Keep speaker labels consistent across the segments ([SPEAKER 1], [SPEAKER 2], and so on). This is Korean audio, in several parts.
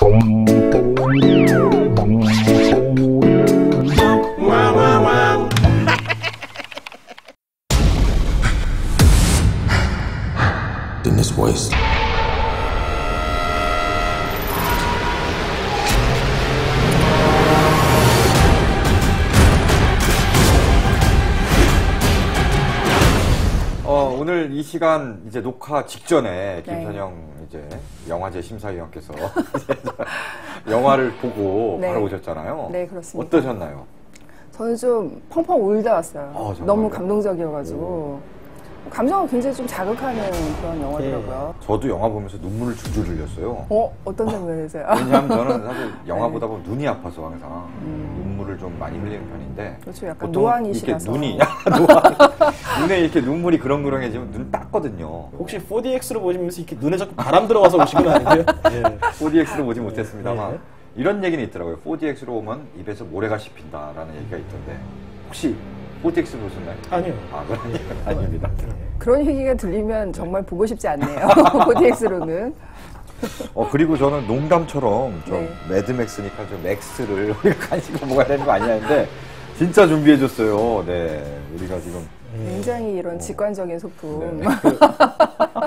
[SPEAKER 1] In this waste.
[SPEAKER 2] 오늘 이 시간 이제 녹화 직전에 김선영 이제 영화제 심사위원께서 영화를 보고 바로 오셨잖아요.
[SPEAKER 3] 네, 그렇습니다.
[SPEAKER 2] 어떠셨나요?
[SPEAKER 3] 저는 좀 펑펑 울다 왔어요. 너무 감동적이어가지고. 감정을 굉장히 좀 자극하는 그런 영화더라고요.
[SPEAKER 2] 저도 영화 보면서 눈물을 줄줄 흘렸어요.
[SPEAKER 3] 어떤 장면이세요?
[SPEAKER 2] 왜냐하면 저는 사실 영화 보다 보면 눈이 아파서 항상 눈물을 좀 많이 흘리는 편인데.
[SPEAKER 3] 그렇죠. 약간 노안이시라서.
[SPEAKER 2] 눈이 눈에 이렇게 눈물이 그렁그렁해지면 눈 땄거든요.
[SPEAKER 4] 혹시 4DX로 보시면서 이렇게 눈에 자꾸 바람 들어가서 오신 건 아니에요?
[SPEAKER 2] 4DX로 보지 못했습니다만 이런 얘기는 있더라고요. 4DX로 오면 입에서 모래가 씹힌다라는 얘기가 있던데 혹시 4DX 보셨나요?
[SPEAKER 4] 아니요.
[SPEAKER 2] 그런 얘기는 아닙니다.
[SPEAKER 3] 그런 얘기가 들리면 정말 보고 싶지 않네요. 4DX로는.
[SPEAKER 2] 그리고 저는 농담처럼 좀 매드맥스니까 좀 맥스를 우리가 간식으로 먹어야 되는 거 아니야 했는데 진짜 준비해줬어요. 네, 우리가 지금
[SPEAKER 3] 굉장히 이런 직관적인 소품.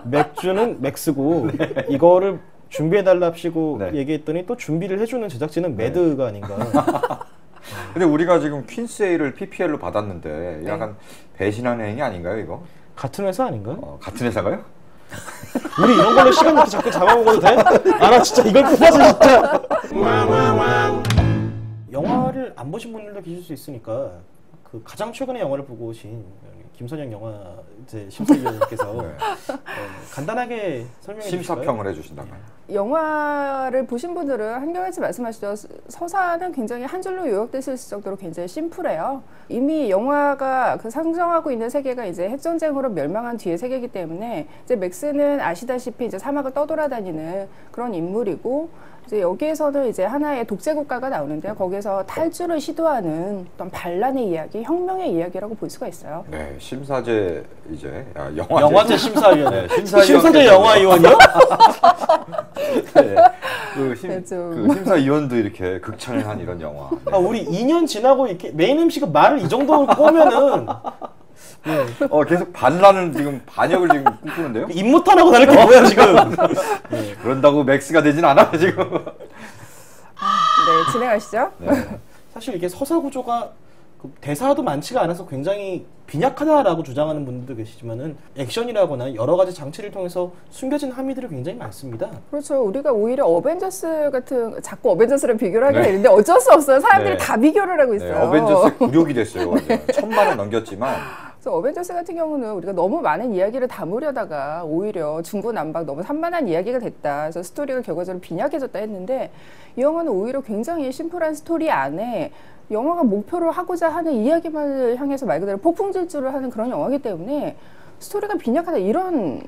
[SPEAKER 4] 맥주는 맥스고 이거를 준비해달랍시고 얘기했더니 또 준비를 해주는 제작진은 매드가 아닌가.
[SPEAKER 2] 근데 우리가 지금 퀸스에이를 PPL로 받았는데 약간 배신하는 행위 아닌가요, 이거?
[SPEAKER 4] 같은 회사 아닌가?
[SPEAKER 2] 같은 회사가요?
[SPEAKER 4] 우리 이런 걸로 시간 이렇게 자꾸 잡아먹어도 돼? 나 진짜 이걸 뽑아서 진짜. 영화를 안 보신 분들도 계실 수 있으니까 그 가장 최근에 영화를 보고 오신 김선영 영화 이제 심사위원님께서 간단하게 설명해 주실까요?
[SPEAKER 2] 심사평을 해주신다면.
[SPEAKER 3] 영화를 보신 분들은 한결같이 말씀하시죠. 서사는 굉장히 한 줄로 요약되실 정도로 굉장히 심플해요. 이미 영화가 그 상정하고 있는 세계가 이제 핵전쟁으로 멸망한 뒤의 세계이기 때문에 이제 맥스는 아시다시피 이제 사막을 떠돌아다니는 그런 인물이고 이제 여기에서는 이제 하나의 독재 국가가 나오는데요. 거기에서 탈주를 시도하는 어떤 반란의 이야기, 혁명의 이야기라고 볼 수가 있어요.
[SPEAKER 2] 네, 심사제 이제
[SPEAKER 4] 영화제 심사위원.
[SPEAKER 2] 심사제
[SPEAKER 4] 영화위원이요?
[SPEAKER 2] 그 심사위원도 이렇게 극찬을 한 이런 영화.
[SPEAKER 4] 우리 2년 지나고 이렇게 메인 MC가 말을 이 정도 꼬면은
[SPEAKER 2] 계속 반란을 지금 반역을 지금 꿈꾸는데요?
[SPEAKER 4] 입 못하고 다를 게 뭐야 지금?
[SPEAKER 2] 그런다고 맥스가 되진 않아요 지금.
[SPEAKER 3] 네, 진행하시죠.
[SPEAKER 4] 사실 이게 서사 구조가 대사도 많지가 않아서 굉장히 빈약하다라고 주장하는 분들도 계시지만은 액션이라거나 여러 가지 장치를 통해서 숨겨진 함의들이 굉장히 많습니다.
[SPEAKER 3] 그렇죠. 우리가 오히려 어벤져스 같은 자꾸 어벤져스랑 비교를 하게 되는데 어쩔 수 없어요. 사람들이 다 비교를 하고 있어요.
[SPEAKER 2] 어벤져스 굴욕이 됐어요. 완전. 1000만을 넘겼지만.
[SPEAKER 3] 그래서 어벤져스 같은 경우는 우리가 너무 많은 이야기를 담으려다가 오히려 중구난방 너무 산만한 이야기가 됐다. 그래서 스토리가 결과적으로 빈약해졌다 했는데 이 영화는 오히려 굉장히 심플한 스토리 안에 영화가 목표로 하고자 하는 이야기만을 향해서 말 그대로 폭풍질주를 하는 그런 영화이기 때문에 스토리가 빈약하다 이런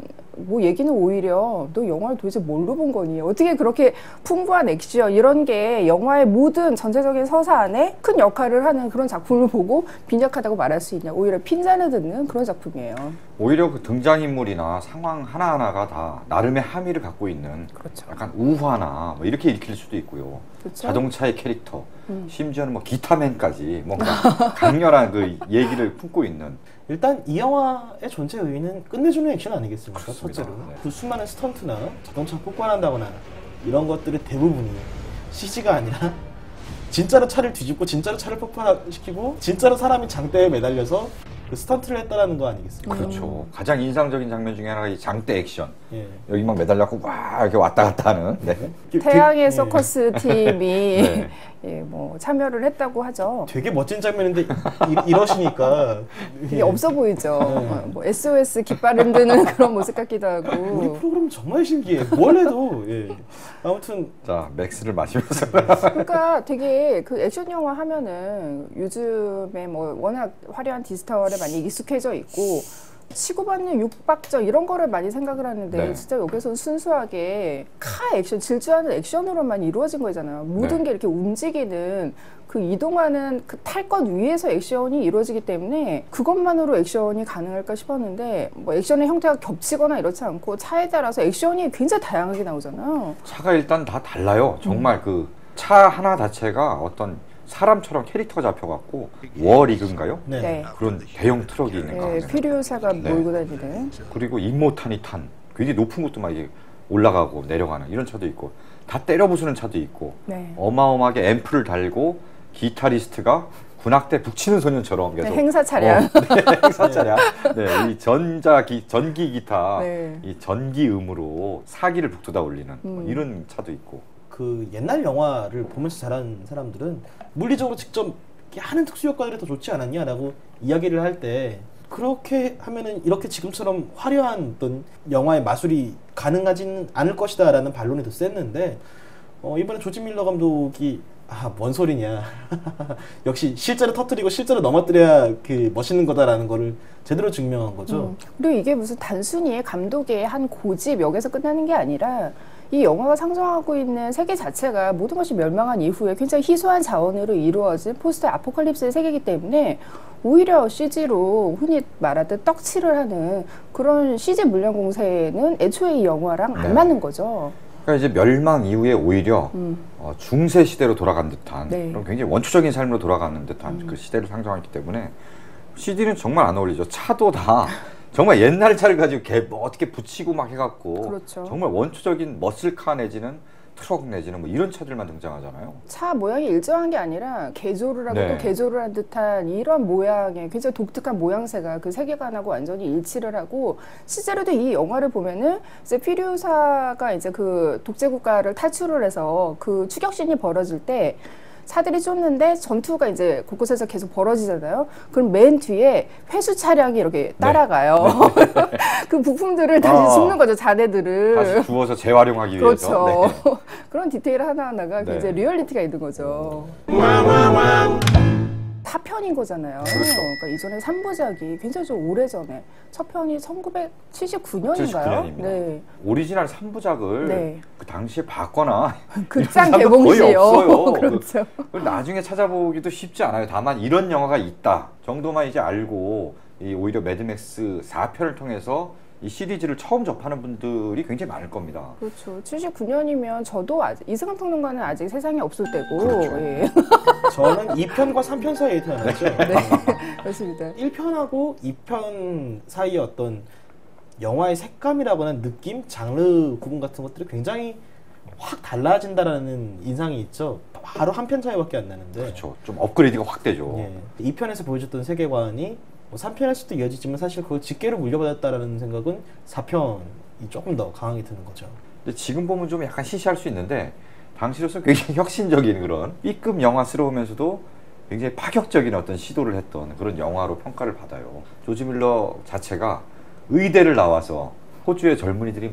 [SPEAKER 3] 얘기는 오히려 너 영화를 도대체 뭘로 본 거니? 어떻게 그렇게 풍부한 액션 이런 게 영화의 모든 전체적인 서사 안에 큰 역할을 하는 그런 작품을 보고 빈약하다고 말할 수 있냐? 오히려 핀잔을 듣는 그런 작품이에요.
[SPEAKER 2] 오히려 그 등장인물이나 상황 하나하나가 다 나름의 함의를 갖고 있는 약간 우화나 이렇게 읽힐 수도 있고요. 자동차의 캐릭터, 심지어는 기타맨까지 뭔가 강렬한 그 얘기를 품고 있는.
[SPEAKER 4] 일단 이 영화의 존재 의의는 끝내주는 액션 아니겠습니까?
[SPEAKER 2] 그렇습니다.
[SPEAKER 4] 첫째로 그 수많은 스턴트나 자동차 폭발한다거나 이런 것들의 대부분이 CG가 아니라 진짜로 차를 뒤집고 진짜로 차를 폭발시키고 진짜로 사람이 장대에 매달려서 그 스턴트를 했다라는 거 아니겠습니까?
[SPEAKER 2] 그렇죠. 가장 인상적인 장면 중에 하나가 이 장대 액션. 여기 막 매달려갖고 와 이렇게 왔다 갔다 하는.
[SPEAKER 3] 태양의 서커스 팀이 참여를 했다고 하죠.
[SPEAKER 4] 되게 멋진 장면인데 이러시니까
[SPEAKER 3] 되게 없어 보이죠. SOS 깃발 흔드는 그런 모습 같기도 하고.
[SPEAKER 4] 우리 프로그램 정말 신기해. 뭘 해도. 아무튼
[SPEAKER 2] 자 맥스를 마시면서.
[SPEAKER 3] 그러니까 되게 그 액션 영화 하면은 요즘에 워낙 화려한 디지털에 많이 익숙해져 있고 치고받는 육박적 이런 거를 많이 생각을 하는데
[SPEAKER 2] 네.
[SPEAKER 3] 진짜 여기서는 순수하게 카 액션, 질주하는 액션으로만 이루어진 거잖아요. 모든
[SPEAKER 2] 네.
[SPEAKER 3] 게 이렇게 움직이는 그 이동하는 그 탈 것 위에서 액션이 이루어지기 때문에 그것만으로 액션이 가능할까 싶었는데 뭐 액션의 형태가 겹치거나 이렇지 않고 차에 따라서 액션이 굉장히 다양하게 나오잖아요.
[SPEAKER 2] 차가 일단 다 달라요. 정말 그 차 하나 자체가 어떤 사람처럼 캐릭터가 잡혀갖고 워리그인가요?
[SPEAKER 4] 네.
[SPEAKER 3] 네.
[SPEAKER 2] 그런 대형 트럭이 있는 거
[SPEAKER 3] 네,
[SPEAKER 2] 같아요.
[SPEAKER 3] 피리오사가
[SPEAKER 2] 네.
[SPEAKER 3] 몰고 다니는.
[SPEAKER 2] 그리고 임모탄이 탄 굉장히 높은 곳도 막 이게 올라가고 내려가는 이런 차도 있고 다 때려 부수는 차도 있고
[SPEAKER 3] 네.
[SPEAKER 2] 어마어마하게 앰프를 달고 기타리스트가 군악대 북치는 소년처럼 계속
[SPEAKER 3] 네, 행사 차량.
[SPEAKER 2] 네, 행사 차량. 네, 이 전기 기타,
[SPEAKER 3] 네.
[SPEAKER 2] 이 전기음으로 사기를 북돋아 올리는 뭐 이런 차도 있고.
[SPEAKER 4] 그 옛날 영화를 보면서 자란 사람들은 물리적으로 직접 이렇게 하는 특수 효과들이 더 좋지 않았냐라고 이야기를 할 때 그렇게 하면은 이렇게 지금처럼 화려한 어떤 영화의 마술이 가능하지는 않을 것이다라는 반론이 더 셌는데 이번에 조지 밀러 감독이 뭔 소리냐 역시 실제로 터뜨리고 실제로 넘어뜨려야 그 멋있는 거다라는 거를 제대로 증명한 거죠.
[SPEAKER 3] 그리고 이게 무슨 단순히 감독의 한 고집 여기서 끝나는 게 아니라 이 영화가 상징하고 있는 세계 자체가 모든 것이 멸망한 이후에 굉장히 희소한 자원으로 이루어진 포스트 아포칼립스의 세계이기 때문에 오히려 CG로 흔히 말하듯 떡칠을 하는 그런 CG 물량 공세는 애초에 이 영화랑 안 맞는 거죠.
[SPEAKER 2] 그러니까 이제 멸망 이후에 오히려 중세 시대로 돌아간 듯한
[SPEAKER 3] 네.
[SPEAKER 2] 그런 굉장히 원초적인 삶으로 돌아가는 듯한 그 시대를 상징하기 때문에 CD는 정말 안 어울리죠. 차도 다 정말 옛날 차를 가지고 뭐 어떻게 붙이고 막 해갖고
[SPEAKER 3] 그렇죠.
[SPEAKER 2] 정말 원초적인 머슬카 내지는 트럭 내지는 뭐 이런 차들만 등장하잖아요.
[SPEAKER 3] 차 모양이 일정한 게 아니라 개조를 하고
[SPEAKER 2] 네.
[SPEAKER 3] 또 개조를 한 듯한 이런 모양의 굉장히 독특한 모양새가 그 세계관하고 완전히 일치를 하고 실제로도 이 영화를 보면은 이제 피리오사가 이제 그 독재 국가를 탈출을 해서 그 추격신이 벌어질 때 차들이 쫓는데 전투가 이제 곳곳에서 계속 벌어지잖아요. 그럼 맨 뒤에 회수 차량이 이렇게 따라가요. 네. 그 부품들을 다시 줍는 거죠, 자네들을.
[SPEAKER 2] 다시 주워서 재활용하기
[SPEAKER 3] 그렇죠.
[SPEAKER 2] 위해서. 네.
[SPEAKER 3] 그런 디테일 하나하나가
[SPEAKER 2] 네.
[SPEAKER 3] 굉장히 리얼리티가 있는 거죠. 4편인 거잖아요.
[SPEAKER 2] 그렇죠.
[SPEAKER 3] 그러니까 이전에 3부작이 굉장히 좀 오래전에 첫 편이 1979년인가요?
[SPEAKER 2] 79년입니다.
[SPEAKER 3] 네.
[SPEAKER 2] 오리지널 3부작을
[SPEAKER 3] 네.
[SPEAKER 2] 그 당시에 봤거나
[SPEAKER 3] 극장
[SPEAKER 2] 이런 사람도
[SPEAKER 3] 개봉
[SPEAKER 2] 거의
[SPEAKER 3] 시요.
[SPEAKER 2] 없어요.
[SPEAKER 3] 그렇죠.
[SPEAKER 2] 그걸 나중에 찾아보기도 쉽지 않아요. 다만 이런 영화가 있다 정도만 이제 알고 오히려 매드맥스 4편을 통해서 이 시리즈를 처음 접하는 분들이 굉장히 많을 겁니다.
[SPEAKER 3] 그렇죠. 79년이면 저도 아직 이승환 평론가는 아직 세상에 없을 때고.
[SPEAKER 2] 그렇죠.
[SPEAKER 3] 예.
[SPEAKER 4] 저는 2편과 3편 사이에 태어났죠.
[SPEAKER 3] 네. 그렇습니다.
[SPEAKER 4] 1편하고 2편 사이의 어떤 영화의 색감이라거나 느낌, 장르 구분 같은 것들이 굉장히 확 달라진다라는 인상이 있죠. 바로 한 편 차이밖에 안 나는데.
[SPEAKER 2] 그렇죠. 좀 업그레이드가 확 되죠.
[SPEAKER 4] 예. 2편에서 보여줬던 세계관이 3편에서도 이어지지만 사실 그걸 직계로 물려받았다라는 생각은 4편이 조금 더 강하게 드는 거죠.
[SPEAKER 2] 근데 지금 보면 좀 약간 시시할 수 있는데 당시로서 굉장히 혁신적인 그런 B급 영화스러우면서도 굉장히 파격적인 어떤 시도를 했던 그런 영화로 평가를 받아요. 조지 밀러 자체가 의대를 나와서 호주의 젊은이들이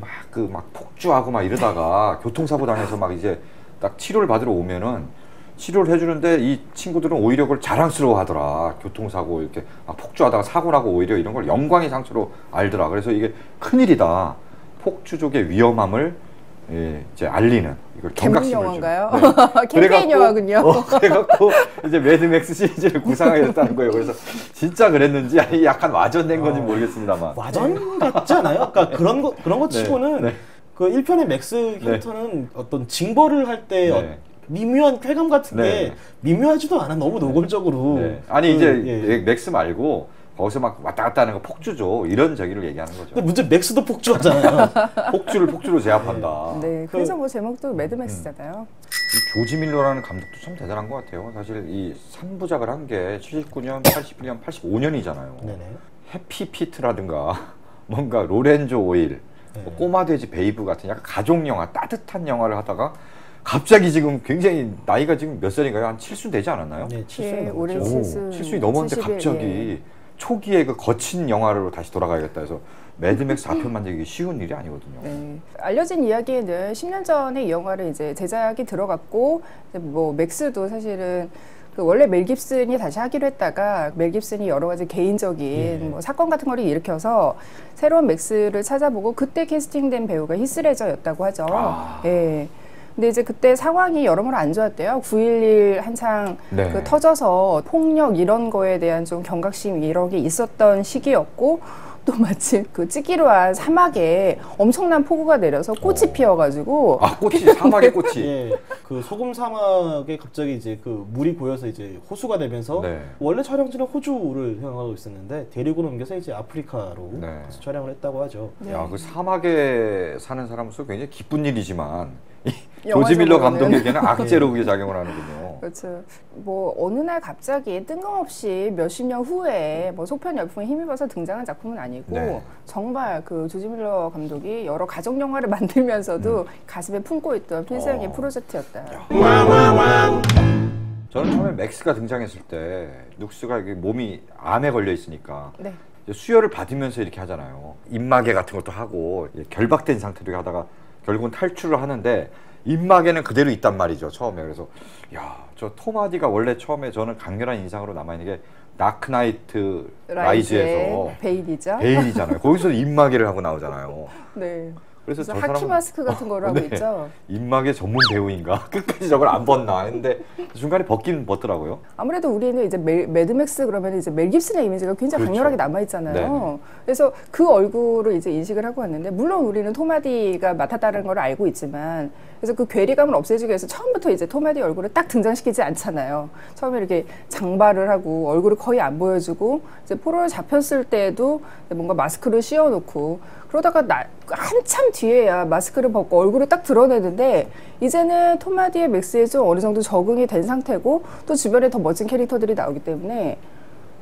[SPEAKER 2] 막 폭주하고 막 이러다가 교통사고 당해서 막 이제 딱 치료를 받으러 오면은 치료를 해주는데 이 친구들은 오히려 그걸 자랑스러워 하더라. 교통사고 이렇게 막 폭주하다가 사고 나고 오히려 이런 걸 영광의 상처로 알더라. 그래서 이게 큰일이다. 폭주족의 위험함을 이제 알리는 이걸 경각심을
[SPEAKER 3] 영화인가요?
[SPEAKER 2] 네.
[SPEAKER 3] 캠페인 영화군요.
[SPEAKER 2] 그래갖고 이제 매드맥스 시리즈를 구상하게 됐다는 거예요. 그래서 진짜 그랬는지 아니 약간 와전된 건지 모르겠습니다만.
[SPEAKER 4] 와전 같지 않아요? 그러니까 그런 거 치고는
[SPEAKER 2] 네.
[SPEAKER 4] 그 1편의 맥스 캐릭터는 어떤 징벌을 할 때
[SPEAKER 2] 네.
[SPEAKER 4] 미묘한 쾌감 같은 게
[SPEAKER 2] 네.
[SPEAKER 4] 미묘하지도 않아. 너무 노골적으로.
[SPEAKER 2] 네. 아니 이제
[SPEAKER 4] 예.
[SPEAKER 2] 맥스 말고 거기서 막 왔다 갔다 하는 거 폭주죠. 이런 저기를 얘기하는 거죠.
[SPEAKER 4] 근데 문제 맥스도 폭주하잖아요.
[SPEAKER 2] 폭주를 폭주로 제압한다.
[SPEAKER 3] 네, 그래서 뭐 제목도 매드맥스잖아요.
[SPEAKER 2] 이 조지 밀러라는 감독도 참 대단한 것 같아요. 사실 이 3부작을 한 게 79년, 81년, 85년이잖아요.
[SPEAKER 4] 네네.
[SPEAKER 2] 해피피트라든가 뭔가 로렌조 오일, 뭐 꼬마돼지 베이브 같은 약간 가족 영화, 따뜻한 영화를 하다가 갑자기 지금 굉장히 나이가 지금 몇 살인가요? 한 7수 되지 않았나요?
[SPEAKER 4] 네,
[SPEAKER 3] 예, 올해
[SPEAKER 4] 칠수.
[SPEAKER 2] 7수 넘었는데
[SPEAKER 3] 70일,
[SPEAKER 2] 갑자기
[SPEAKER 3] 예.
[SPEAKER 2] 초기에 그 거친 영화로 다시 돌아가야겠다 해서 매드맥스 4편 만들기 쉬운 일이 아니거든요.
[SPEAKER 3] 네. 알려진 이야기에는 10년 전에 이 영화를 이제 제작이 들어갔고, 뭐 맥스도 사실은 그 원래 멜 깁슨이 다시 하기로 했다가 멜 깁슨이 여러 가지 개인적인 뭐 사건 같은 거를 일으켜서 새로운 맥스를 찾아보고 그때 캐스팅된 배우가 히스 레저였다고 하죠. 예. 근데 이제 그때 상황이 여러모로 안 좋았대요. 9.11 한창
[SPEAKER 2] 네.
[SPEAKER 3] 그 터져서 폭력 이런 거에 대한 좀 경각심 이런 게 있었던 시기였고 또 마침 그 찌기로한 사막에 엄청난 폭우가 내려서 꽃이 피어가지고
[SPEAKER 2] 꽃이 사막의 꽃이
[SPEAKER 4] 예, 그 소금 사막에 갑자기 이제 그 물이 고여서 이제 호수가 되면서
[SPEAKER 2] 네.
[SPEAKER 4] 원래 촬영지는 호주를 생각하고 있었는데 대륙으로 옮겨서 이제 아프리카로
[SPEAKER 2] 네.
[SPEAKER 4] 가서 촬영을 했다고 하죠.
[SPEAKER 2] 야, 그 사막에 사는 사람으로서 굉장히 기쁜 일이지만
[SPEAKER 3] 영화적으로는.
[SPEAKER 2] 조지 밀러 감독에게는 악재로 그게 작용을 하는군요.
[SPEAKER 3] 그렇죠. 뭐 어느 날 갑자기 뜬금없이 몇십 년 후에 뭐 속편 열풍에 힘입어서 등장한 작품은 아니고
[SPEAKER 2] 네.
[SPEAKER 3] 정말 그 조지 밀러 감독이 여러 가족 영화를 만들면서도 가슴에 품고 있던 필사적인 프로젝트였다.
[SPEAKER 2] 저는 처음에 맥스가 등장했을 때 눅스가 이게 몸이 암에 걸려 있으니까
[SPEAKER 3] 네.
[SPEAKER 2] 이제 수혈을 받으면서 이렇게 하잖아요. 입마개 같은 것도 하고 결박된 상태로 하다가 결국은 탈출을 하는데 입마개는 그대로 있단 말이죠. 처음에. 그래서 야, 저 톰 하디가 원래 처음에 저는 강렬한 인상으로 남아있는 게 다크나이트 라이즈에서
[SPEAKER 3] 베일이죠.
[SPEAKER 2] 베일이잖아요. 거기서 입마개를 하고 나오잖아요.
[SPEAKER 3] 네.
[SPEAKER 2] 그래서 저
[SPEAKER 3] 하키
[SPEAKER 2] 사람은
[SPEAKER 3] 마스크 같은 거를 하고
[SPEAKER 2] 네.
[SPEAKER 3] 있죠.
[SPEAKER 2] 입마개 전문 배우인가? 끝까지 저걸 안 벗나 했는데 중간에 벗긴 벗더라고요.
[SPEAKER 3] 아무래도 우리는 이제 매드맥스 그러면 이제 멜 깁슨의 이미지가 굉장히
[SPEAKER 2] 그렇죠.
[SPEAKER 3] 강렬하게 남아 있잖아요.
[SPEAKER 2] 네.
[SPEAKER 3] 그래서 그 얼굴을 이제 인식을 하고 왔는데 물론 우리는 톰 하디가 맡았다는 걸 알고 있지만 그래서 그 괴리감을 없애주기 위해서 처음부터 이제 톰 하디 얼굴을 딱 등장시키지 않잖아요. 처음에 이렇게 장발을 하고 얼굴을 거의 안 보여주고 이제 포로를 잡혔을 때도 뭔가 마스크를 씌워놓고 그러다가 한참 뒤에야 마스크를 벗고 얼굴을 딱 드러내는데 이제는 톰 하디의 맥스에 좀 어느 정도 적응이 된 상태고 또 주변에 더 멋진 캐릭터들이 나오기 때문에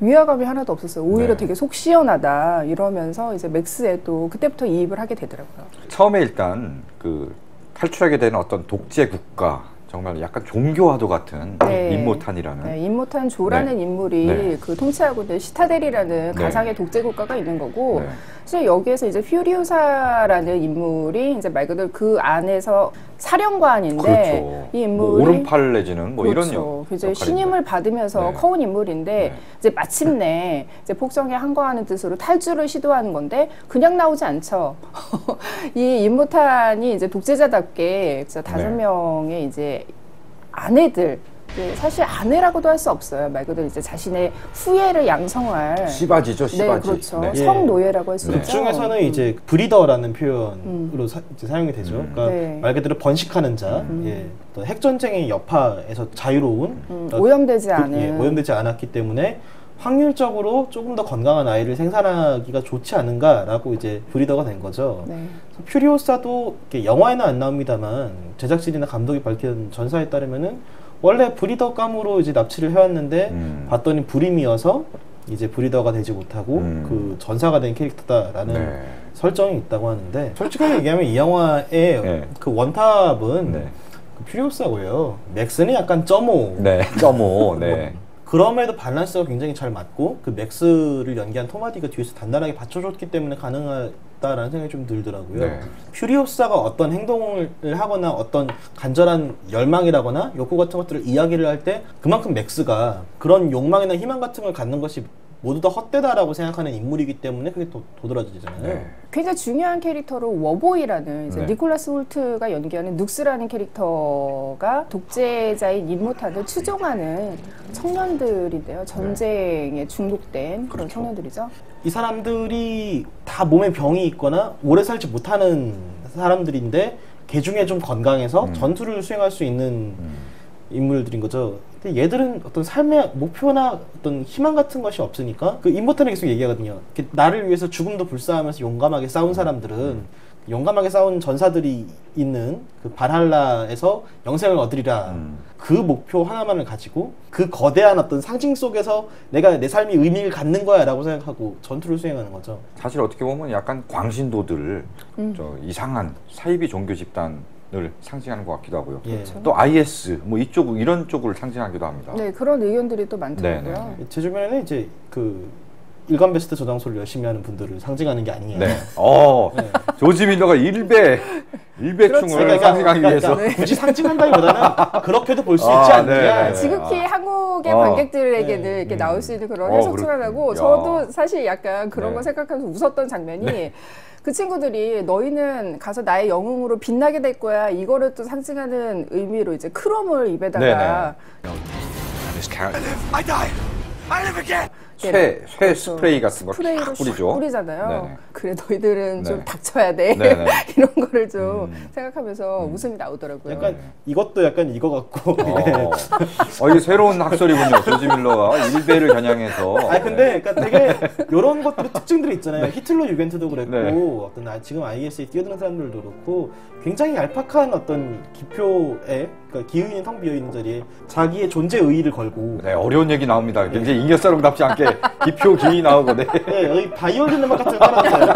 [SPEAKER 3] 위화감이 하나도 없었어요. 오히려
[SPEAKER 2] 네.
[SPEAKER 3] 되게 속 시원하다 이러면서 이제 맥스에 또 그때부터 이입을 하게 되더라고요.
[SPEAKER 2] 처음에 일단 그 탈출하게 되는 어떤 독재 국가 정말 약간 종교와도 같은
[SPEAKER 3] 네.
[SPEAKER 2] 임모탄이라는
[SPEAKER 3] 네, 임모탄 조라는
[SPEAKER 2] 네.
[SPEAKER 3] 인물이
[SPEAKER 2] 네.
[SPEAKER 3] 그 통치하고 있는 시타델이라는
[SPEAKER 2] 네.
[SPEAKER 3] 가상의 독재 국가가 있는 거고
[SPEAKER 2] 네.
[SPEAKER 3] 사실 여기에서 이제 퓨리오사라는 인물이 이제 말 그대로 그 안에서 사령관인데
[SPEAKER 2] 그렇죠.
[SPEAKER 3] 이
[SPEAKER 2] 뭐
[SPEAKER 3] 인물이
[SPEAKER 2] 오른팔 내지는 뭐
[SPEAKER 3] 그렇죠.
[SPEAKER 2] 이런
[SPEAKER 3] 이제
[SPEAKER 2] 역할인데.
[SPEAKER 3] 신임을 받으면서
[SPEAKER 2] 네.
[SPEAKER 3] 커온 인물인데
[SPEAKER 2] 네.
[SPEAKER 3] 이제 마침내 이제 폭정에 항거하는 뜻으로 탈주를 시도하는 건데 그냥 나오지 않죠. 이 임모탄이 이제 독재자답게 진짜 5명의 이제 아내들 사실 아내라고도 할 수 없어요. 말 그대로 이제 자신의 후예를 양성할
[SPEAKER 2] 씨바지죠, 씨바지.
[SPEAKER 3] 네, 그렇죠.
[SPEAKER 2] 네.
[SPEAKER 3] 성노예라고 할 수
[SPEAKER 2] 네.
[SPEAKER 3] 있죠.
[SPEAKER 4] 중에서는 이제 브리더라는 표현으로 이제 사용이 되죠. 그러니까
[SPEAKER 3] 네.
[SPEAKER 4] 말 그대로 번식하는 자, 예, 또 핵전쟁의 여파에서 자유로운,
[SPEAKER 3] 오염되지 않은
[SPEAKER 4] 예, 오염되지 않았기 때문에 확률적으로 조금 더 건강한 아이를 생산하기가 좋지 않은가라고 이제 브리더가 된 거죠.
[SPEAKER 3] 네.
[SPEAKER 4] 퓨리오사도 이렇게 영화에는 안 나옵니다만 제작진이나 감독이 밝힌 전사에 따르면은 원래 브리더감으로 이제 납치를 해왔는데 봤더니 불임이어서 이제 브리더가 되지 못하고 그 전사가 된 캐릭터다라는
[SPEAKER 2] 네.
[SPEAKER 4] 설정이 있다고 하는데 솔직하게 얘기하면 이 영화의
[SPEAKER 2] 네.
[SPEAKER 4] 그 원탑은
[SPEAKER 2] 네.
[SPEAKER 4] 그 퓨리오사고요. 맥스는 약간 점오.
[SPEAKER 2] 네, 점오. 네.
[SPEAKER 4] 그럼에도 밸런스가 굉장히 잘 맞고 그 맥스를 연기한 톰 하디가 뒤에서 단단하게 받쳐줬기 때문에 가능하다라는 생각이 좀 들더라고요.
[SPEAKER 2] 네.
[SPEAKER 4] 퓨리오사가 어떤 행동을 하거나 어떤 간절한 열망이라거나 욕구 같은 것들을 이야기를 할 때 그만큼 맥스가 그런 욕망이나 희망 같은 걸 갖는 것이 모두 다 헛되다라고 생각하는 인물이기 때문에 그게 도드라지잖아요.
[SPEAKER 2] 네.
[SPEAKER 3] 굉장히 중요한 캐릭터로 워보이라는 이제
[SPEAKER 2] 네.
[SPEAKER 3] 니콜라스 홀트가 연기하는 눅스라는 캐릭터가 독재자인 임모탄을 추종하는 청년들인데요. 전쟁에 중독된 그런 청년들이죠.
[SPEAKER 4] 이 사람들이 다 몸에 병이 있거나 오래 살지 못하는 사람들인데 개중에 좀 건강해서 전투를 수행할 수 있는 인물들인 거죠. 근데 얘들은 어떤 삶의 목표나 어떤 희망 같은 것이 없으니까 그 임모탄이 계속 얘기하거든요. 나를 위해서 죽음도 불사하면서 용감하게 싸운 사람들은 용감하게 싸운 전사들이 있는 그 발할라에서 영생을 얻으리라. 그 목표 하나만을 가지고 그 거대한 어떤 상징 속에서 내가 내 삶이 의미를 갖는 거야 라고 생각하고 전투를 수행하는 거죠.
[SPEAKER 2] 사실 어떻게 보면 약간 광신도들 저 이상한 사이비 종교 집단을 상징하는 것 같기도 하고요.
[SPEAKER 4] 예.
[SPEAKER 2] 또 IS 뭐 이쪽 이런 쪽을 상징하기도 합니다.
[SPEAKER 3] 네, 그런 의견들이 또 많더라고요.
[SPEAKER 2] 네,
[SPEAKER 4] 제 주변에는 이제 그 일간 베스트 저장소를 열심히 하는 분들을 상징하는 게 아니냐.
[SPEAKER 2] 네. 조지 밀러가 일배충을 상징하기 위해서
[SPEAKER 4] 굳이 상징한다기보다는 그렇게도 볼 수 있지 않느냐.
[SPEAKER 3] 지극히 한국의 관객들에게는 이렇게 나올 수 있는 그런 해석 출연하고 저도 사실 약간 그런 거 생각하면서 웃었던 장면이 그 친구들이 너희는 가서 나의 영웅으로 빛나게 될 거야. 이거를 또 상징하는 의미로 이제 크롬을 입에다가
[SPEAKER 2] 쇠 스프레이 같은 거
[SPEAKER 3] 스프레이로
[SPEAKER 2] 뿌리죠.
[SPEAKER 3] 뿌리잖아요.
[SPEAKER 2] 네네.
[SPEAKER 3] 그래 너희들은 좀
[SPEAKER 2] 네.
[SPEAKER 3] 닥쳐야 돼.
[SPEAKER 2] 네네.
[SPEAKER 3] 이런 거를 좀 생각하면서 웃음이 나오더라고요.
[SPEAKER 4] 약간 이것도 약간 이거 같고.
[SPEAKER 2] 이게 새로운 학설이군요. 조지 밀러가 일배를 겨냥해서.
[SPEAKER 4] 근데 그러니까 되게 이런 것들의 특징들이 있잖아요. 히틀러 유겐트도 그랬고 어떤 지금 IS에 뛰어드는 사람들도 그렇고 굉장히 얄팍한 어떤 기표에 그러니까 기의는 텅 비어 있는 자리에 자기의 존재 의의를 걸고.
[SPEAKER 2] 네, 어려운 얘기 나옵니다. 굉장히 잉여사람답지 않게 기표 기의 나오고. 네,
[SPEAKER 4] 여기 바이올린 음악 같은 거 깔아주세요.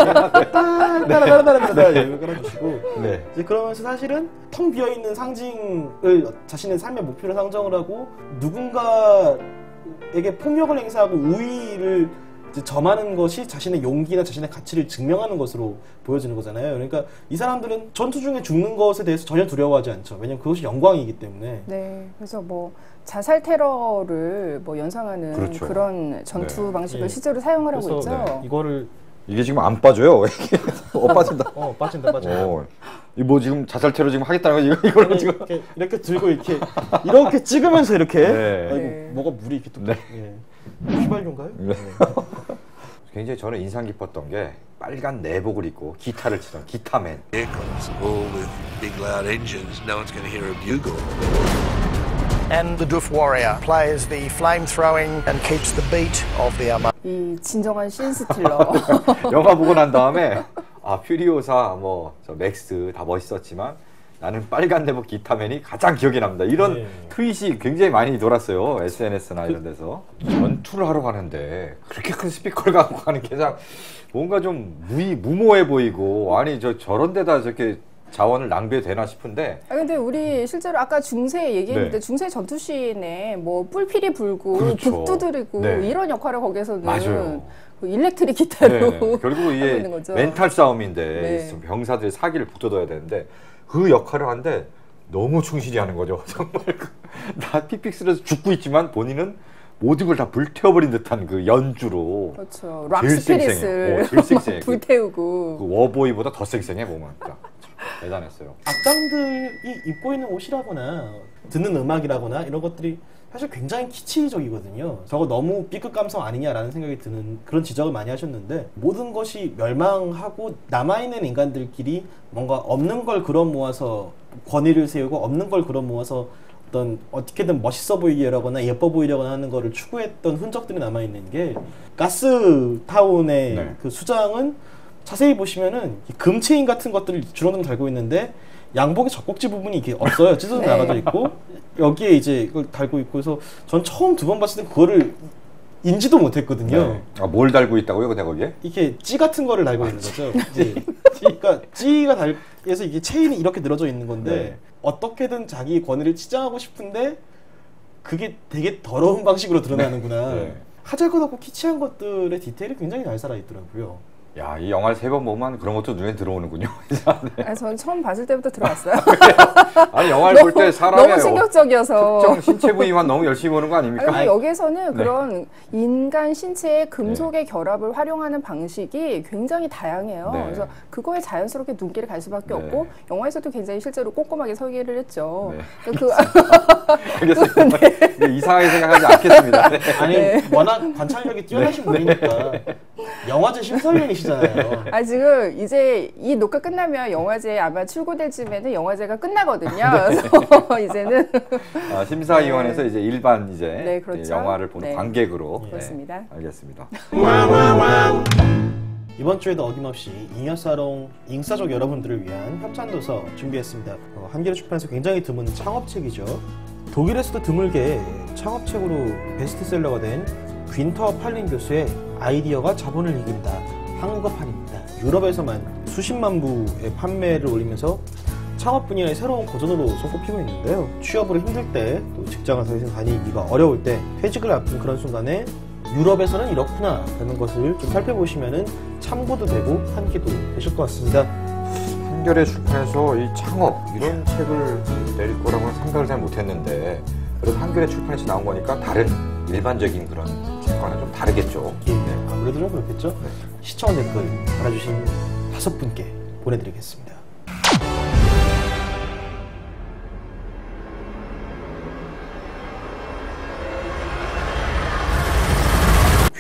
[SPEAKER 4] 따라따라따라따라 이거 깔아주시고.
[SPEAKER 2] 네.
[SPEAKER 4] 이제 그러면서 사실은 텅 비어 있는 상징을 자신의 삶의 목표로 상정을 하고 누군가에게 폭력을 행사하고 우위를 이제 점하는 것이 자신의 용기나 자신의 가치를 증명하는 것으로 보여지는 거잖아요. 그러니까 이 사람들은 전투 중에 죽는 것에 대해서 전혀 두려워하지 않죠. 왜냐면 그것이 영광이기 때문에.
[SPEAKER 3] 네, 그래서 뭐 자살 테러를 뭐 연상하는
[SPEAKER 2] 그렇죠.
[SPEAKER 3] 그런 전투 방식을 실제로 사용을 하고 있죠.
[SPEAKER 4] 이거를
[SPEAKER 2] 이게 지금 안 빠져요. 빠진다.
[SPEAKER 4] 빠진다.
[SPEAKER 2] 이 뭐 지금 자살 테러 지금 하겠다는 거 이걸로 지금
[SPEAKER 4] 이렇게 들고 이렇게 찍으면서 이렇게.
[SPEAKER 3] 네.
[SPEAKER 4] 뭐가 물이 이렇게 또.
[SPEAKER 2] 네.
[SPEAKER 4] 휘발유인가요?
[SPEAKER 2] 네. 굉장히 저는 인상 깊었던 게 빨간 내복을 입고 기타를 치던 기타맨.
[SPEAKER 1] Vehicles, all with big loud engines. No one's going to hear a bugle.
[SPEAKER 5] And the Doof Warrior plays the flame-throwing and keeps the beat of the armada.
[SPEAKER 3] 이 진정한 신스틸러.
[SPEAKER 2] 영화 보고 난 다음에 퓨리오사 저 맥스 다 멋있었지만 나는 빨간 내복 기타맨이 가장 기억에 남는다. 이런 트윗이 굉장히 많이 돌았어요. SNS나 이런 데서. 전투를 하러 가는데 그렇게 큰 스피커를 갖고 가는 게 그냥 뭔가 좀 무모해 보이고 저런 데다 저렇게 자원을 낭비해도 되나 싶은데.
[SPEAKER 3] 근데 우리 실제로 아까 중세 얘기했는데 중세 전투씬에 뭐 뿔필이 불고 북 두드리고 이런 역할을 거기서는
[SPEAKER 2] 맞아요.
[SPEAKER 3] 일렉트릭 기타로
[SPEAKER 2] 결국 이게 멘탈 싸움인데 병사들이 사기를 북돋아야 되는데 그 역할을 하는데 너무 충실히 하는 거죠. 정말 다 픽픽스에서 죽고 있지만 본인은 모든 걸 다 불태워버린 듯한 그 연주로.
[SPEAKER 3] 그렇죠. 락스피릿을 불태우고.
[SPEAKER 2] 그 워보이보다 더 쌩쌩해 보면. 대단했어요.
[SPEAKER 4] 악당들이 입고 있는 옷이라거나 듣는 음악이라거나 이런 것들이 사실 굉장히 키치적이거든요. 저거 너무 B급 감성 아니냐라는 생각이 드는 그런 지적을 많이 하셨는데 모든 것이 멸망하고 남아있는 인간들끼리 뭔가 없는 걸 끌어 모아서 권위를 세우고 없는 걸 끌어 모아서 어떤 어떻게든 멋있어 보이려거나 예뻐 보이려거나 하는 거를 추구했던 흔적들이 남아있는 게 가스타운의 그 수장은 자세히 보시면은 금체인 같은 것들을 주렁주렁 달고 있는데 양복의 젖꼭지 부분이 이게 없어요. 찢어져 나가져 있고 여기에 이제 이걸 달고 있고 해서 전 처음 2번 봤을 때 그거를 인지도 못했거든요.
[SPEAKER 2] 뭘 달고 있다고요, 근데 거기에?
[SPEAKER 4] 이게 찌 같은 거를 달고 있는 거죠. 이제 그러니까 찌가 달해서 이게 체인이 이렇게 늘어져 있는 건데 어떻게든 자기 권위를 치장하고 싶은데 그게 되게 더러운 방식으로 드러나는구나. 하잘것없고 키치한 것들의 디테일이 굉장히 잘 살아있더라고요.
[SPEAKER 2] 야, 이 영화를 3번 보면 그런 것도 눈에 들어오는군요.
[SPEAKER 3] 저는 처음 봤을 때부터 들어왔어요.
[SPEAKER 2] 아니, 영화를 볼 때 사람의
[SPEAKER 3] 너무 충격적이어서
[SPEAKER 2] 특정 신체 부위만 너무 열심히 보는 거 아닙니까?
[SPEAKER 3] 근데 여기서는 그런 인간 신체의 금속의 결합을 활용하는 방식이 굉장히 다양해요. 그래서 그거에 자연스럽게 눈길이 갈 수밖에 없고 영화에서도 굉장히 실제로 꼼꼼하게 설계를 했죠.
[SPEAKER 2] 알겠습니다. 이상하게 생각하지 않겠습니다.
[SPEAKER 4] 아니, 워낙 관찰력이 뛰어나신 분이니까 영화제 심사위원이시잖아요.
[SPEAKER 3] 지금 이제 이 녹화 끝나면 영화제 아마 출고될 쯤에는 영화제가 끝나거든요. 그래서 이제는
[SPEAKER 2] 심사위원회에서 이제 일반
[SPEAKER 3] 그렇죠.
[SPEAKER 2] 영화를 보는 관객으로.
[SPEAKER 3] 그렇습니다.
[SPEAKER 2] 알겠습니다.
[SPEAKER 4] 이번 주에도 어김없이 잉여사롱 잉사족 여러분들을 위한 협찬도서 준비했습니다. 한겨레 출판에서 굉장히 드문 창업책이죠. 독일에서도 드물게 창업책으로 베스트셀러가 된 귄터 팔린 교수의 아이디어가 자본을 이긴다. 한국어판입니다. 유럽에서만 수십만 부의 판매를 올리면서 창업 분야의 새로운 고전으로 손꼽히고 있는데요. 취업으로 힘들 때, 또 직장을 더 이상 다니기가 어려울 때, 퇴직을 앞둔 그런 순간에 유럽에서는 이렇구나 라는 것을 좀 살펴보시면은 참고도 되고 한기도 되실 것 같습니다.
[SPEAKER 2] 한겨레 출판에서 이 창업 이런 책을 낼 거라고는 생각을 잘 못했는데 그래도 한겨레 출판에서 나온 거니까 다른 일반적인 그런 책과는 좀 다르겠죠.
[SPEAKER 4] 예, 아무래도 좀 그렇겠죠.
[SPEAKER 2] 네.
[SPEAKER 4] 시청 댓글 달아주신 5분께 보내드리겠습니다.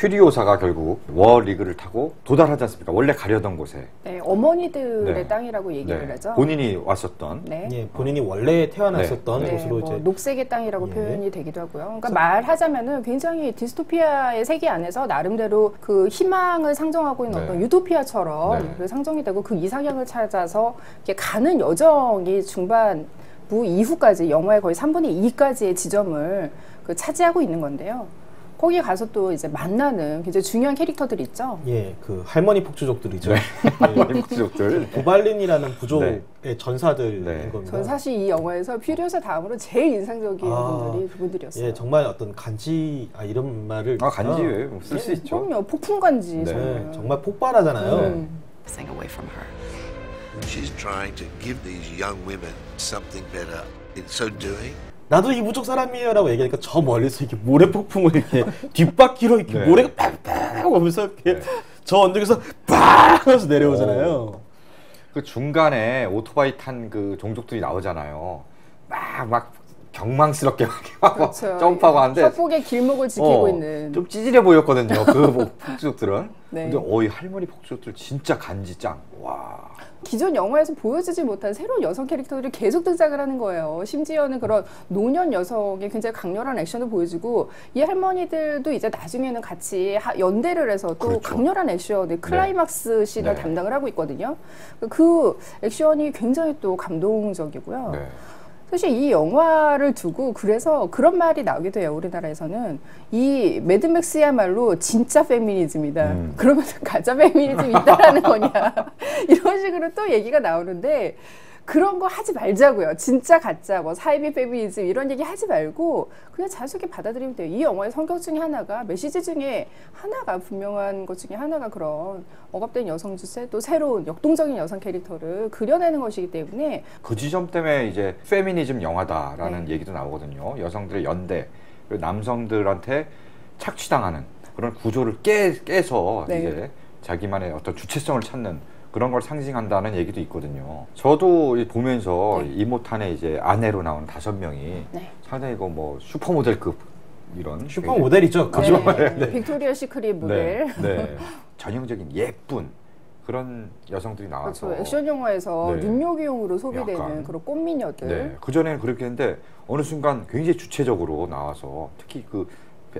[SPEAKER 2] 퓨리오사가 결국 워리그를 타고 도달하지 않습니까? 원래 가려던 곳에.
[SPEAKER 3] 네, 어머니들의
[SPEAKER 2] 네.
[SPEAKER 3] 땅이라고 얘기를
[SPEAKER 2] 네.
[SPEAKER 3] 하죠.
[SPEAKER 2] 본인이 왔었던.
[SPEAKER 3] 네.
[SPEAKER 4] 예, 본인이 원래 태어났었던
[SPEAKER 2] 네.
[SPEAKER 4] 곳으로
[SPEAKER 3] 뭐
[SPEAKER 4] 이제
[SPEAKER 3] 녹색의 땅이라고
[SPEAKER 4] 예.
[SPEAKER 3] 표현이 되기도 하고요. 그러니까 말하자면은 굉장히 디스토피아의 세계 안에서 나름대로 그 희망을 상정하고 있는
[SPEAKER 2] 네.
[SPEAKER 3] 어떤 유토피아처럼
[SPEAKER 2] 네.
[SPEAKER 3] 그 상정이 되고 그 이상향을 찾아서 이렇게 가는 여정이 중반부 이후까지 영화의 거의 3분의 2까지의 지점을 그 차지하고 있는 건데요. 거기 가서 또 이제 만나는 굉장히 중요한 캐릭터들 있죠.
[SPEAKER 4] 예, 그 할머니 폭주족들이죠.
[SPEAKER 2] 할머니 부족들.
[SPEAKER 4] 고발린이라는 부족의
[SPEAKER 2] 네.
[SPEAKER 4] 전사들인
[SPEAKER 2] 네.
[SPEAKER 4] 겁니다.
[SPEAKER 3] 전 사실 이 영화에서 퓨리오사 다음으로 제일 인상적인 분들이 그분들이었어요.
[SPEAKER 4] 예, 정말 어떤 간지 이런 말을
[SPEAKER 2] 간지 왜 쓸 수 있죠.
[SPEAKER 3] 그럼요, 폭풍간지
[SPEAKER 2] 네.
[SPEAKER 3] 정말.
[SPEAKER 4] 정말 폭발하잖아요.
[SPEAKER 6] Thing away from her.
[SPEAKER 1] She's trying to give these young women something better. In so doing,
[SPEAKER 4] 나도 이 부족 사람이에요라고 얘기하니까 저 멀리서 이렇게 모래 폭풍을 이렇게 뒷바퀴로 이렇게
[SPEAKER 2] 네.
[SPEAKER 4] 모래가 팍팍 오면서 이렇게
[SPEAKER 2] 네.
[SPEAKER 4] 저 언덕에서 팍 하면서 내려오잖아요.
[SPEAKER 2] 그 중간에 오토바이 탄 그 종족들이 나오잖아요. 막 경망스럽게 막
[SPEAKER 3] 그렇죠.
[SPEAKER 2] 점프하고 하는데
[SPEAKER 3] 협곡의 길목을 지키고 있는.
[SPEAKER 2] 좀 찌질해 보였거든요. 그 폭주족들은.
[SPEAKER 3] 네.
[SPEAKER 2] 근데 이 할머니 폭주족들 진짜 간지짱. 와.
[SPEAKER 3] 기존 영화에서 보여주지 못한 새로운 여성 캐릭터들이 계속 등장을 하는 거예요. 심지어는 그런 노년 여성의 굉장히 강렬한 액션을 보여주고 이 할머니들도 이제 나중에는 같이 연대를 해서 또
[SPEAKER 2] 그렇죠.
[SPEAKER 3] 강렬한 액션의 클라이막스 씬을
[SPEAKER 2] 네.
[SPEAKER 3] 담당을 하고 있거든요. 그 액션이 굉장히 또 감동적이고요.
[SPEAKER 2] 네.
[SPEAKER 3] 사실 이 영화를 두고 그래서 그런 말이 나오기도 해요. 우리나라에서는 이 매드맥스야말로 진짜 페미니즘이다. 그러면 가짜 페미니즘이 있다라는 거냐. 이런 식으로 또 얘기가 나오는데 그런 거 하지 말자고요. 진짜 가짜 뭐 사이비 페미니즘 이런 얘기 하지 말고 그냥 자연스럽게 받아들이면 돼요. 이 영화의 성격 중에 하나가 메시지 중에 하나가 분명한 것 중에 하나가 그런 억압된 여성 주체 또 새로운 역동적인 여성 캐릭터를 그려내는 것이기 때문에
[SPEAKER 2] 그 지점 때문에 이제 페미니즘 영화다라는
[SPEAKER 3] 네.
[SPEAKER 2] 얘기도 나오거든요. 여성들의 연대, 그리고 남성들한테 착취당하는 그런 구조를 깨서
[SPEAKER 3] 네.
[SPEAKER 2] 이제 자기만의 어떤 주체성을 찾는 그런 걸 상징한다는 얘기도 있거든요. 저도 보면서
[SPEAKER 3] 네.
[SPEAKER 2] 이모탄의 이제 아내로 나오는 5명이
[SPEAKER 3] 네.
[SPEAKER 2] 상당히 뭐 슈퍼모델급 이런
[SPEAKER 4] 슈퍼 모델이죠.
[SPEAKER 2] 그죠?
[SPEAKER 3] 네. 빅토리아 시크릿 모델.
[SPEAKER 2] 네. 전형적인 예쁜 그런 여성들이 나와서
[SPEAKER 3] 그렇죠. 액션 영화에서
[SPEAKER 2] 네.
[SPEAKER 3] 눈요기용으로 소비되는
[SPEAKER 2] 약간.
[SPEAKER 3] 그런 꽃미녀들.
[SPEAKER 2] 네. 그전에는 그렇게 했는데 어느 순간 굉장히 주체적으로 나와서 특히 그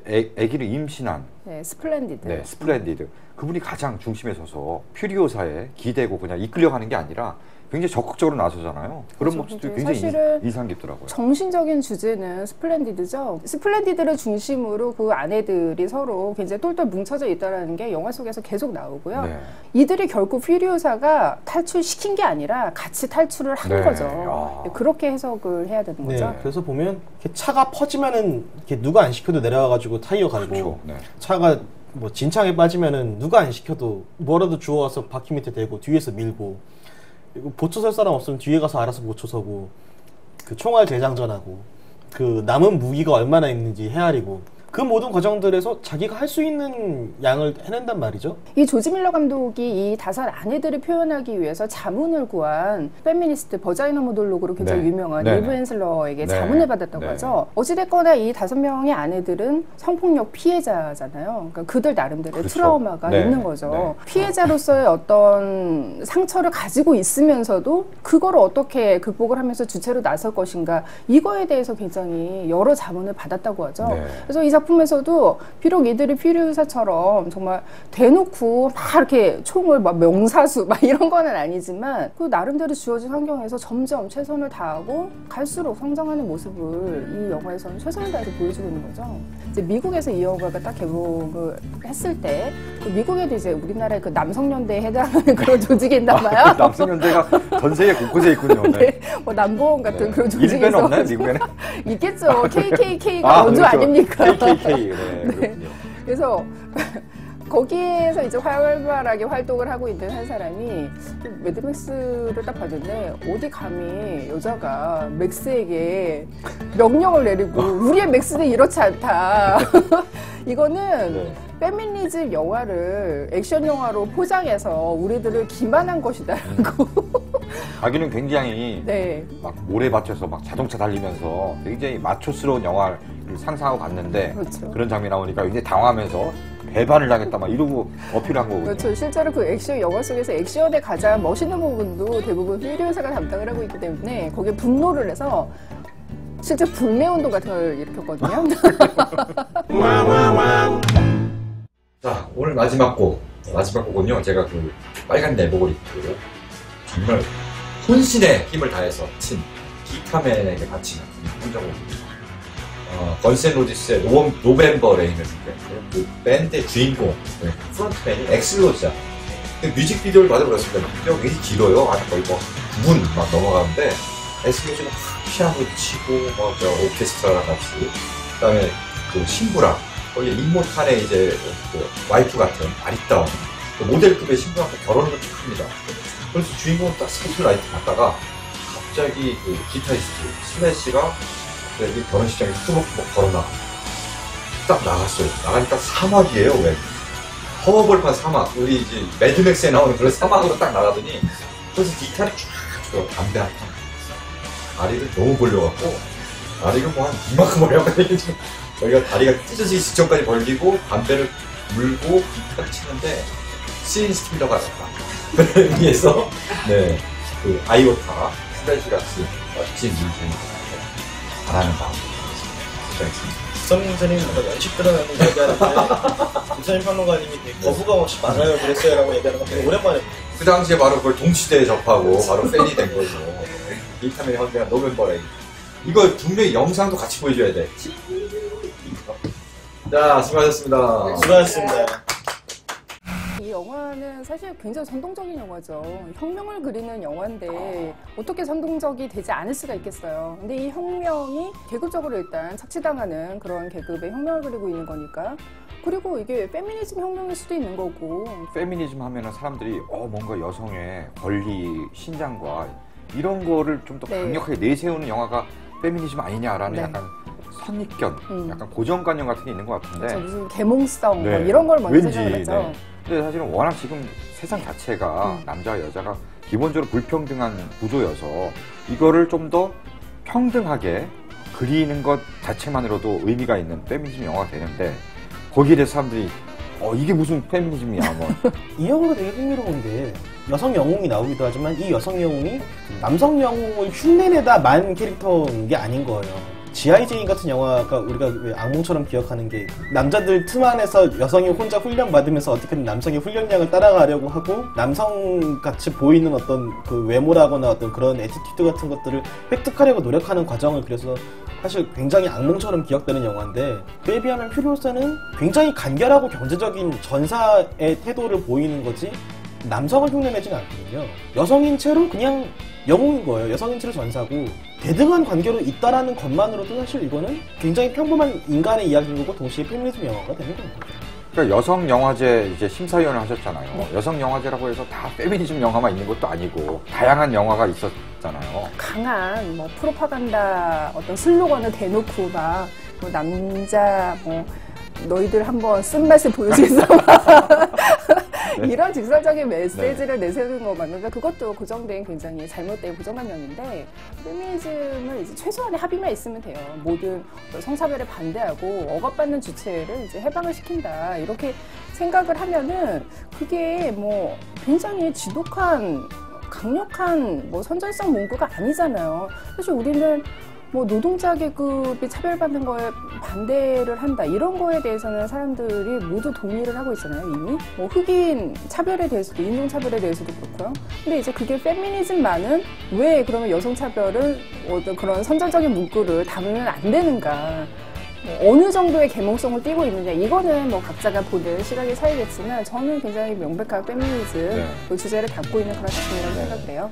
[SPEAKER 2] 아기를 임신한
[SPEAKER 3] 네, 스플렌디드.
[SPEAKER 2] 네, 스플렌디드 그분이 가장 중심에 서서 퓨리오사에 기대고 그냥 이끌려가는 게 아니라 굉장히 적극적으로 나서잖아요. 그런
[SPEAKER 3] 그렇죠.
[SPEAKER 2] 모습도
[SPEAKER 3] 사실은
[SPEAKER 2] 굉장히 인상 깊더라고요.
[SPEAKER 3] 정신적인 주제는 스플렌디드죠. 스플렌디드를 중심으로 그 아내들이 서로 굉장히 똘똘 뭉쳐져 있다는 게 영화 속에서 계속 나오고요.
[SPEAKER 2] 네.
[SPEAKER 3] 이들이 결국 퓨리오사가 탈출시킨 게 아니라 같이 탈출을 한
[SPEAKER 2] 네.
[SPEAKER 3] 거죠.
[SPEAKER 2] 아.
[SPEAKER 3] 그렇게 해석을 해야 되는
[SPEAKER 4] 네,
[SPEAKER 3] 거죠.
[SPEAKER 4] 그래서 보면 이렇게 차가 퍼지면은 이렇게 누가 안 시켜도 내려와가지고 타이어 갈고
[SPEAKER 2] 그렇죠. 네.
[SPEAKER 4] 차가 뭐 진창에 빠지면은 누가 안 시켜도 뭐라도 주워와서 바퀴 밑에 대고 뒤에서 밀고 그리고 보초 설 사람 없으면 뒤에 가서 알아서 보초 서고 그 총알 재장전하고 그 남은 무기가 얼마나 있는지 헤아리고 그 모든 과정들에서 자기가 할 수 있는 양을 해낸단 말이죠.
[SPEAKER 3] 이 조지 밀러 감독이 이 5 아내들을 표현하기 위해서 자문을 구한 페미니스트 버자이너 모놀로그로 굉장히
[SPEAKER 2] 네.
[SPEAKER 3] 유명한
[SPEAKER 2] 네.
[SPEAKER 3] 리브 헨슬러에게
[SPEAKER 2] 네.
[SPEAKER 3] 자문을 받았다고
[SPEAKER 2] 네.
[SPEAKER 3] 하죠. 어찌됐거나 이 5명의 아내들은 성폭력 피해자잖아요. 그러니까 그들 나름대로의
[SPEAKER 2] 그렇죠.
[SPEAKER 3] 트라우마가
[SPEAKER 2] 네.
[SPEAKER 3] 있는 거죠.
[SPEAKER 2] 네.
[SPEAKER 3] 피해자로서의 어떤 상처를 가지고 있으면서도 그거를 어떻게 극복을 하면서 주체로 나설 것인가 이거에 대해서 굉장히 여러 자문을 받았다고 하죠.
[SPEAKER 2] 네.
[SPEAKER 3] 그래서 이 작품에서도 비록 이들이 퓨리오사처럼 정말 대놓고 막 이렇게 총을 막 명사수 막 이런 거는 아니지만 그 나름대로 주어진 환경에서 점점 최선을 다하고 갈수록 성장하는 모습을 이 영화에서는 최선을 다해서 보여주고 있는 거죠. 이제 미국에서 이 영화가 딱 개봉을 했을 때 그 미국에도 이제 우리나라의 그 남성연대에 해당하는 그런 조직이 있나 봐요.
[SPEAKER 2] 남성연대가 전 세계 곳곳에 있군요. 네.
[SPEAKER 3] 네, 뭐 남보원 같은 그런 조직이
[SPEAKER 2] 일베는 없나요?
[SPEAKER 3] 있어가지고.
[SPEAKER 2] 미국에는?
[SPEAKER 3] 있겠죠. KKK가 원조
[SPEAKER 2] 그렇죠.
[SPEAKER 3] 아닙니까?
[SPEAKER 2] KKK. 네, 그렇군요.
[SPEAKER 3] 그래서 거기에서 이제 활발하게 활동을 하고 있는 한 사람이 매드맥스를 딱 봤는데 어디 감히 여자가 맥스에게 명령을 내리고 우리의 맥스는 이렇지 않다. 이거는
[SPEAKER 2] 네.
[SPEAKER 3] 페미니즘 영화를 액션 영화로 포장해서 우리들을 기만한 것이다라고.
[SPEAKER 2] 자기는 굉장히
[SPEAKER 3] 네.
[SPEAKER 2] 막 모래밭에서 막 자동차 달리면서 굉장히 마초스러운 영화를 상상하고 갔는데
[SPEAKER 3] 그렇죠.
[SPEAKER 2] 그런 장면이 나오니까 굉장히 당황하면서 배반을 당했다 막 이러고 어필한 거거든요.
[SPEAKER 3] 그렇죠. 실제로 그 액션 영화 속에서 액션의 가장 멋있는 부분도 대부분 퓨리오사가 담당을 하고 있기 때문에 거기에 분노를 해서 실제 불매운동 같은 걸 일으켰거든요.
[SPEAKER 2] 자, 오늘 마지막 곡은요. 제가 그 빨간 내복을 입고 정말 혼신의 힘을 다해서 친 기타맨에게 바치는 혼자곡입니다. 건센로지스의 노벤버 레인을 준비했고요. 그 밴드의 주인공, 프론트맨이 엑슬로즈야. 뮤직비디오를 봐도 그렇습니다. 뮤직비디오가 굉장히 길어요. 아주 거의 뭐 9분 막 넘어가는데 엑슬로즈는 피아노 치고 오케스트라랑 같이 그다음에 그 신부랑 거기 임모탄의 이제 그 와이프 같은 아리따운 그 모델급의 신부랑 결혼을 합니다. 그래서 주인공은 딱 스포트라이트 갔다가 갑자기 그 기타리스트 슬래시가 이 결혼식장에 투벅투벅 걸어나가 딱 나갔어요. 나가니까 사막이에요. 왜? 허허벌판 사막. 우리 이제 매드맥스에 나오는 그런 사막으로 딱 나가더니 그래서 기타를 쫙 담배 한 판. 다리를 너무 벌려갖고 다리가 뭐 한 이만큼 벌려가지고 지금 여기가 다리가 찢어지기 직전까지 벌리고 담배를 물고 기타를 치는데 시인 스틸러가 났다. 그런 의미에서 네, 그 아이오타 슬래시 같이 멋진 인생이 잘하는 마음
[SPEAKER 4] 선생님 뭔가 연식 드러나는 거 얘기하는데 김선임 평론가님이 되게 거부감 없이 맞아요 그랬어요 라고 얘기하는 거 되게 오랜만에
[SPEAKER 2] 그 당시에 바로 그걸 동시대에 접하고 바로 팬이 된 거죠. 비타민이 헌대한 노벤버레이. 이거 분명히 영상도 같이 보여줘야 돼. 자, 수고하셨습니다.
[SPEAKER 4] 수고하셨습니다.
[SPEAKER 3] 이 영화는 사실 굉장히 선동적인 영화죠. 혁명을 그리는 영화인데 어떻게 선동적이 되지 않을 수가 있겠어요. 근데 이 혁명이 계급적으로 일단 착취당하는 그런 계급의 혁명을 그리고 있는 거니까. 그리고 이게 페미니즘 혁명일 수도 있는 거고.
[SPEAKER 2] 페미니즘 하면은 사람들이 뭔가 여성의 권리, 신장과 이런 거를 좀 더
[SPEAKER 3] 네.
[SPEAKER 2] 강력하게 내세우는 영화가 페미니즘 아니냐라는
[SPEAKER 3] 네.
[SPEAKER 2] 약간 선입견, 약간 고정관념 같은 게 있는 것 같은데.
[SPEAKER 3] 그렇죠. 무슨 계몽성
[SPEAKER 2] 네.
[SPEAKER 3] 뭐 이런 걸 먼저
[SPEAKER 2] 왠지,
[SPEAKER 3] 생각을 했죠.
[SPEAKER 2] 네. 근데 사실은 워낙 지금 세상 자체가 남자와 여자가 기본적으로 불평등한 구조여서 이거를 좀 더 평등하게 그리는 것 자체만으로도 의미가 있는 페미니즘 영화가 되는데 거기에 대해서 사람들이 이게 무슨 페미니즘이야 뭐.
[SPEAKER 4] 이 영화가 되게 흥미로운 게 여성 영웅이 나오기도 하지만 이 여성 영웅이 남성 영웅을 흉내내다 만 캐릭터인 게 아닌 거예요. G.I.J. 같은 영화가 우리가 왜 악몽처럼 기억하는 게 남자들 틈 안에서 여성이 혼자 훈련 받으면서 어떻게든 남성의 훈련량을 따라가려고 하고 남성같이 보이는 어떤 그 외모라거나 어떤 그런 애티튜드 같은 것들을 획득하려고 노력하는 과정을 그래서 사실 굉장히 악몽처럼 기억되는 영화인데 그에 비하면 퓨리오사는 굉장히 간결하고 경제적인 전사의 태도를 보이는 거지 남성을 흉내내지는 않거든요. 여성인 채로 그냥 영웅인 거예요. 여성인 채로 전사고 대등한 관계로 있다라는 것만으로도 사실 이거는 굉장히 평범한 인간의 이야기인 거고 동시에 페미니즘 영화가 되는 거죠.
[SPEAKER 2] 그러니까 여성 영화제 이제 심사위원을 하셨잖아요. 네. 여성 영화제라고 해서 다 페미니즘 영화만 있는 것도 아니고 다양한 영화가 있었잖아요.
[SPEAKER 3] 강한 뭐 프로파간다 어떤 슬로건을 대놓고 막 뭐 남자 뭐 너희들 한번 쓴맛을 보여주겠어. 네. 이런 직설적인 메시지를 내세우는 것만으로 그것도 고정된 굉장히 잘못된 고정관념인데 페미니즘은 이제 최소한의 합의만 있으면 돼요. 모든 성차별에 반대하고 억압받는 주체를 이제 해방을 시킨다 이렇게 생각을 하면은 그게 뭐 굉장히 지독한 강력한 뭐 선전성 문구가 아니잖아요. 사실 우리는 뭐 노동자 계급이 차별받는 거에 반대를 한다 이런 거에 대해서는 사람들이 모두 동의를 하고 있잖아요. 이미 뭐 흑인 차별에 대해서도 인종 차별에 대해서도 그렇고요. 근데 이제 그게 페미니즘만은 왜 그러면 여성 차별은 어떤 그런 선전적인 문구를 담으면 안 되는가? 어느 정도의 계몽성을 띠고 있느냐 이거는 뭐 각자가 보는 시각의 차이겠지만 저는 굉장히 명백한 페미니즘 그 주제를 담고 있는 그런 작품이라고 생각을 해요.